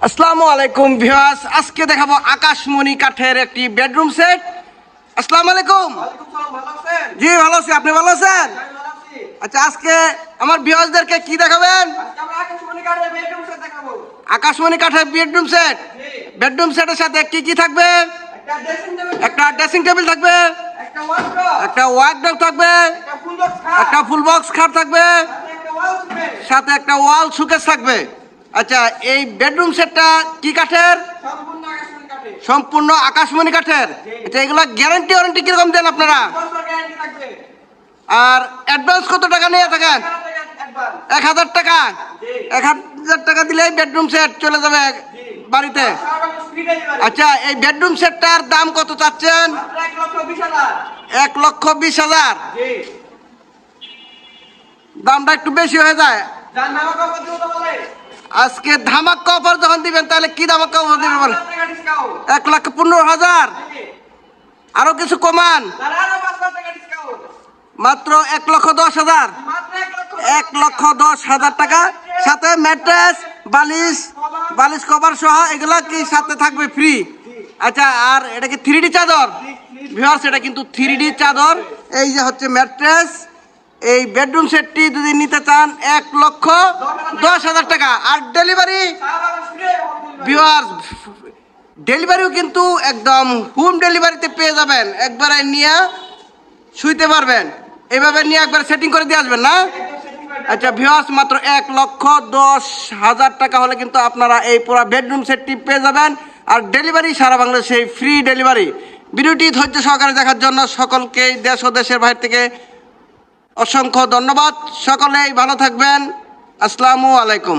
আসসালামু আলাইকুম ভিউয়ার্স, আজকে দেখাবো আকাশমণি কাঠের একটি বেডরুম সেট। আসসালামু আলাইকুম। জি ভালো আছি, আপনি ভালো আছেন? আচ্ছা, আজকে আমার ভিউয়ার্সদেরকে কি দেখাবেন? আকাশমণি কাঠের বেডরুম সেট। বেডরুম সেটের সাথে কি কি থাকবে? একটা ড্রেসিং টেবিল থাকবে, একটা ওয়ার্ডরোব থাকবে, একটা ফুল বক্স খাট থাকবে, সাথে একটা ওয়াল শোকেস থাকবে। আচ্ছা, এই বেডরুম সেটটা কি কাঠের? সম্পূর্ণ আকাশমণি কাঠের। আচ্ছা, এগুলা গ্যারান্টি ওয়ারেন্টি কিরকম দেন আপনারা? আর অ্যাডভান্স কত টাকা নিয়ে থাকেন? 1000 টাকা। 1000 টাকা দিলেই বেডরুম সেট চলে যাবে বাড়িতে। আচ্ছা, এই বেডরুম সেটটার দাম কত চাচ্ছেন? 1,20,000। দামটা একটু বেশি হয়ে যায়। আজকে ধামাকা অফার যখন দিবেন তাহলে কি ধামাকা অফার দিবেন বলেন? 1,15,000। আরো কিছু কমান, মাত্র 1,10,000। 1,10,000 টাকা, সাথে ম্যাট্রেস, বালিশ কভার সহ এগুলা কি সাথে থাকবে ফ্রি? আচ্ছা, আর এটা কি 3D চাদর? ভিউয়ার্স, এটা কিন্তু 3D চাদর। এই যে হচ্ছে ম্যাট্রেস। এই বেডরুম সেটটি যদি নিতে চান 1,10,000 টাকা। আর ডেলিভারি ভিউয়ার্স, ডেলিভারিও কিন্তু একদম হোম ডেলিভারিতে পেয়ে যাবেন। একবারে নিয়ে শুইতে পারবেন, এইভাবে নিয়ে একবার সেটিং করে দিয়ে আসবেন না? আচ্ছা ভিউয়ার্স, মাত্র 1,10,000 টাকা হলে কিন্তু আপনারা এই পুরো বেডরুম সেটটি পেয়ে যাবেন। আর ডেলিভারি সারা বাংলাদেশে ফ্রি ডেলিভারি। ভিডিওটি ধৈর্য সহকারে দেখার জন্য সকলকে দেশ ও দেশের বাইরে থেকে অসংখ্য ধন্যবাদ। সকলেই ভালো থাকবেন। আসসালামু আলাইকুম।